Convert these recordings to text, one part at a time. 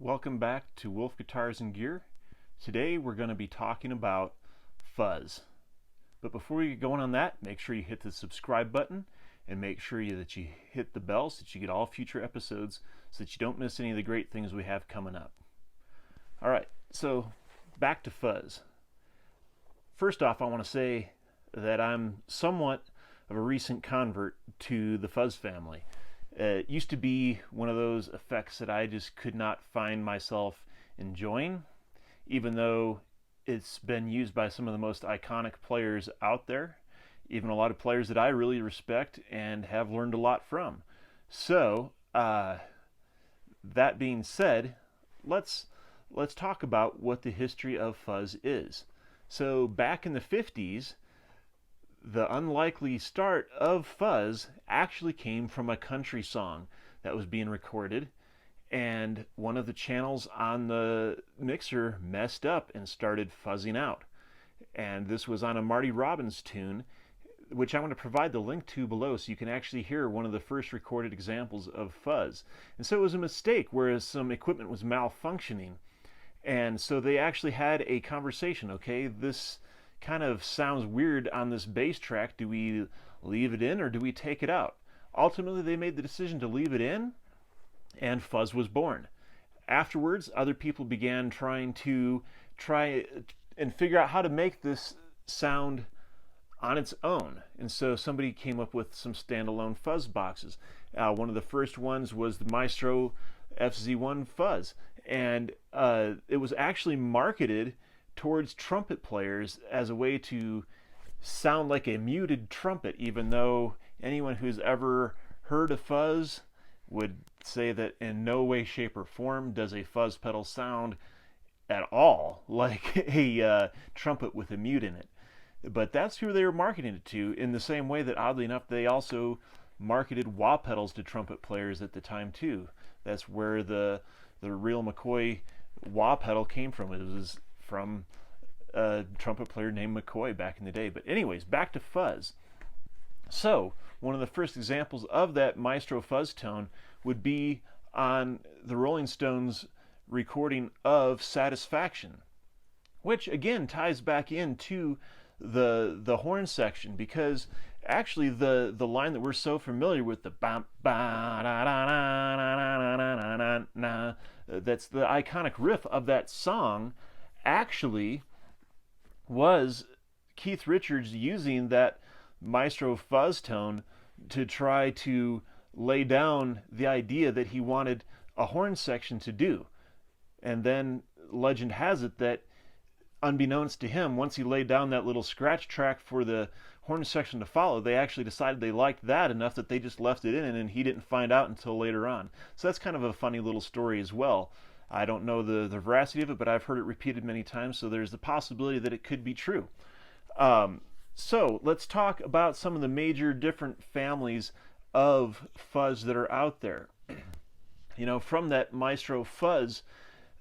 Welcome back to Wolf Guitars and Gear. Today we're going to be talking about fuzz. But before we get going on that, make sure you hit the subscribe button and make sure that you hit the bell so that you get all future episodes so that you don't miss any of the great things we have coming up. Alright, so back to fuzz. First off, I want to say that I'm somewhat of a recent convert to the fuzz family. It used to be one of those effects that I just could not find myself enjoying, even though it's been used by some of the most iconic players out there, even a lot of players that I really respect and have learned a lot from. So, that being said, let's talk about what the history of fuzz is. So, back in the 50s, the unlikely start of fuzz actually came from a country song that was being recorded, and one of the channels on the mixer messed up and started fuzzing out. And this was on a Marty Robbins tune, which I'm going to provide the link to below so you can actually hear one of the first recorded examples of fuzz. And so it was a mistake, whereas some equipment was malfunctioning. And so they actually had a conversation. Okay, this kind of sounds weird on this bass track. Do we leave it in or do we take it out? Ultimately, they made the decision to leave it in, and fuzz was born. Afterwards, other people began trying and figure out how to make this sound on its own. And so somebody came up with some standalone fuzz boxes. One of the first ones was the Maestro FZ1 fuzz, and it was actually marketed towards trumpet players as a way to sound like a muted trumpet, even though anyone who's ever heard a fuzz would say that in no way, shape, or form does a fuzz pedal sound at all like a trumpet with a mute in it. But that's who they were marketing it to, in the same way that, oddly enough, they also marketed wah pedals to trumpet players at the time too. That's where the real McCoy wah pedal came from. It was from a trumpet player named McCoy back in the day. But anyways, back to fuzz. So one of the first examples of that Maestro fuzz tone would be on the Rolling Stones recording of Satisfaction, which again ties back into the horn section, because actually the line that we're so familiar with, the bam ba da da da da, that's the iconic riff of that song, actually was Keith Richards using that Maestro fuzz tone to try to lay down the idea that he wanted a horn section to do. And then legend has it that, unbeknownst to him, once he laid down that little scratch track for the horn section to follow, they actually decided they liked that enough that they just left it in, and he didn't find out until later on. So that's kind of a funny little story as well. I don't know the veracity of it, but I've heard it repeated many times, so there's the possibility that it could be true. So let's talk about some of the major different families of fuzz that are out there. You know, from that Maestro fuzz,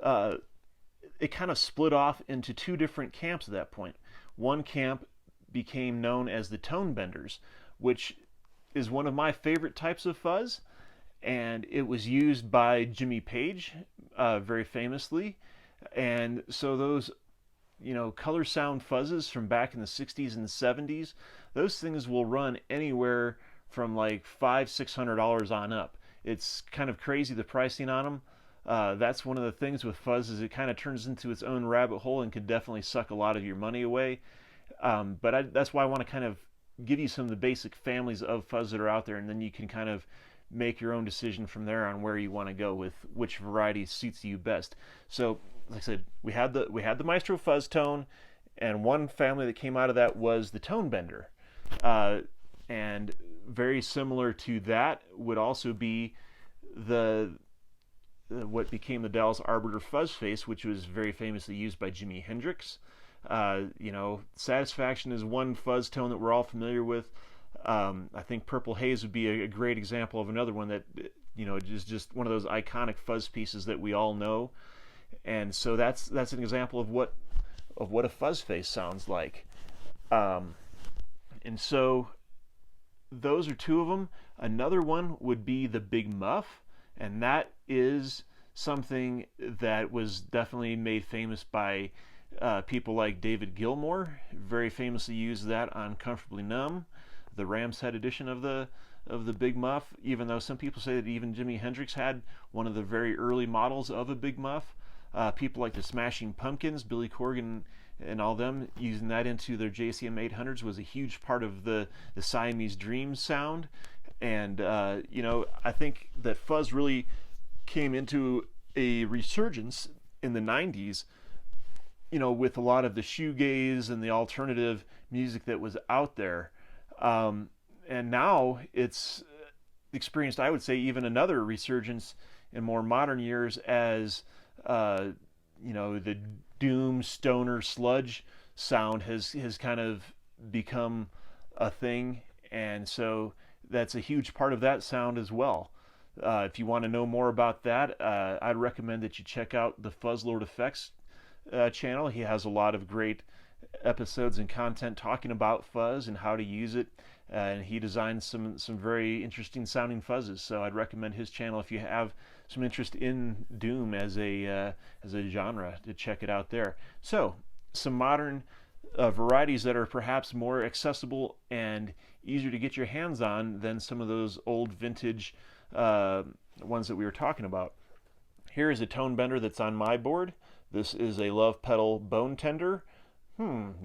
it kind of split off into two different camps at that point. One camp became known as the tonebenders, which is one of my favorite types of fuzz, and it was used by Jimmy Page very famously. And so those, you know, color sound fuzzes from back in the 60s and 70s, those things will run anywhere from like $500-600 on up. It's kind of crazy, the pricing on them. That's one of the things with fuzz, is it kind of turns into its own rabbit hole and can definitely suck a lot of your money away. That's why I want to kind of give you some of the basic families of fuzz that are out there, and then you can kind of make your own decision from there on where you want to go with which variety suits you best. So, like I said, we had the Maestro fuzz tone, and one family that came out of that was the tonebender. And very similar to that would also be what became the Dallas Arbiter fuzz face, which was very famously used by Jimi Hendrix. You know, Satisfaction is one fuzz tone that we're all familiar with. I think Purple Haze would be a great example of another one that, you know, is just one of those iconic fuzz pieces that we all know. And so that's an example of what a fuzz face sounds like. And so those are two of them. Another one would be the Big Muff, and that is something that was definitely made famous by people like David Gilmour. Very famously used that on Comfortably Numb, the Ram's Head edition of the Big Muff, even though some people say that even Jimi Hendrix had one of the very early models of a Big Muff. People like the Smashing Pumpkins, Billy Corgan and all them, using that into their JCM 800s was a huge part of the Siamese Dream sound. And, I think that fuzz really came into a resurgence in the 90s, with a lot of the shoegaze and the alternative music that was out there. And now it's experienced, I would say, even another resurgence in more modern years as, the doom, stoner, sludge sound has kind of become a thing. And so that's a huge part of that sound as well. If you want to know more about that, I'd recommend that you check out the Fuzz Lord Effects channel. He has a lot of great episodes and content talking about fuzz and how to use it, and he designs some very interesting sounding fuzzes. So I'd recommend his channel if you have some interest in doom as a genre, to check it out there. So some modern varieties that are perhaps more accessible and easier to get your hands on than some of those old vintage ones that we were talking about. Here is a tonebender that's on my board. This is a Love Pedal Bone Tender.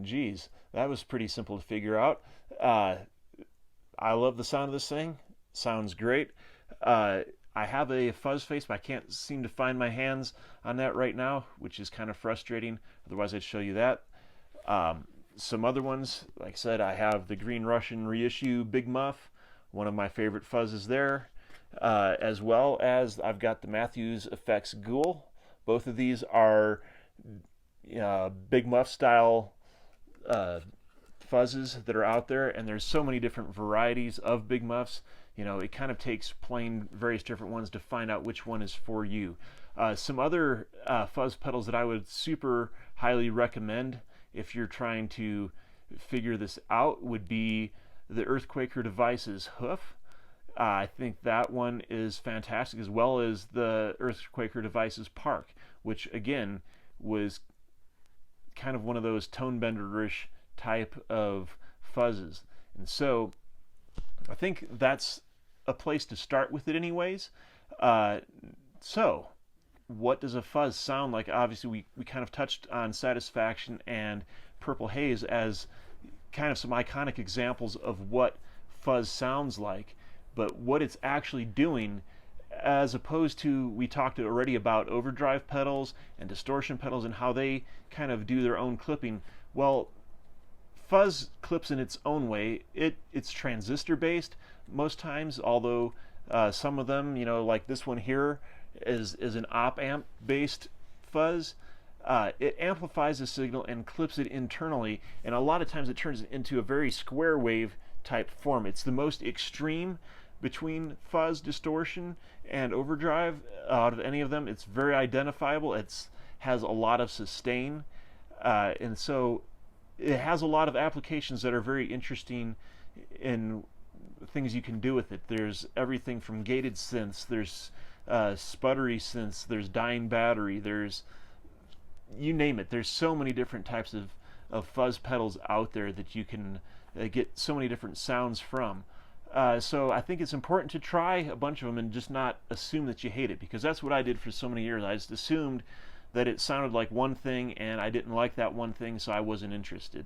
Geez, that was pretty simple to figure out. I love the sound of this thing. Sounds great. I have a fuzz face, but I can't seem to find my hands on that right now, which is kind of frustrating. Otherwise, I'd show you that. Some other ones, like I said, I have the Green Russian Reissue Big Muff, one of my favorite fuzzes there, as well as I've got the Matthews Effects Ghoul. Both of these are Big Muff style fuzzes that are out there, and there's so many different varieties of Big Muffs. It kind of takes playing various different ones to find out which one is for you. Some other fuzz pedals that I would super highly recommend if you're trying to figure this out would be the Earthquaker Devices Hoof. I think that one is fantastic, as well as the Earthquaker Devices Park, which again was kind of one of those tonebender-ish type of fuzzes. And so I think that's a place to start with it anyways. So what does a fuzz sound like? Obviously we kind of touched on Satisfaction and Purple Haze as kind of some iconic examples of what fuzz sounds like, but what it's actually doing, as opposed to, we talked already about overdrive pedals and distortion pedals and how they kind of do their own clipping. Well, fuzz clips in its own way. It's transistor based most times, although some of them, like this one here is an op amp based fuzz. It amplifies the signal and clips it internally, and a lot of times it turns it into a very square wave type form. It's the most extreme between fuzz, distortion, and overdrive out of any of them. It's very identifiable. It has a lot of sustain, and so it has a lot of applications that are very interesting in things you can do with it. There's everything from gated synths, there's sputtery synths, there's dying battery, there's, you name it. There's so many different types of fuzz pedals out there that you can get so many different sounds from. So I think it's important to try a bunch of them and just not assume that you hate it, because that's what I did for so many years. I just assumed that it sounded like one thing and I didn't like that one thing, so I wasn't interested,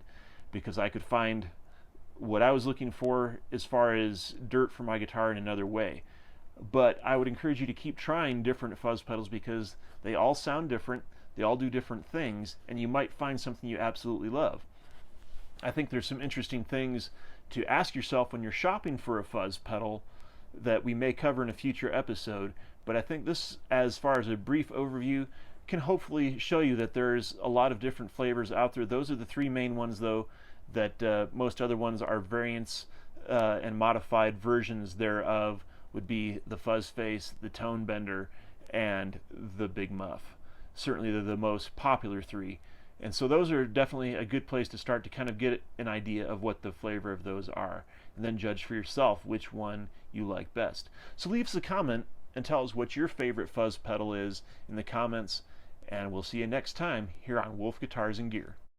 because I could find what I was looking for as far as dirt for my guitar in another way. But I would encourage you to keep trying different fuzz pedals, because they all sound different, they all do different things, and you might find something you absolutely love. I think there's some interesting things to ask yourself when you're shopping for a fuzz pedal that we may cover in a future episode, but I think this, as far as a brief overview, can hopefully show you that there's a lot of different flavors out there. Those are the three main ones, though, that most other ones are variants and modified versions thereof, would be the fuzz face, the tonebender, and the Big Muff. Certainly they're the most popular three. And so those are definitely a good place to start to kind of get an idea of what the flavor of those are, and then judge for yourself which one you like best. So leave us a comment and tell us what your favorite fuzz pedal is in the comments, and we'll see you next time here on Wolf Guitars and Gear.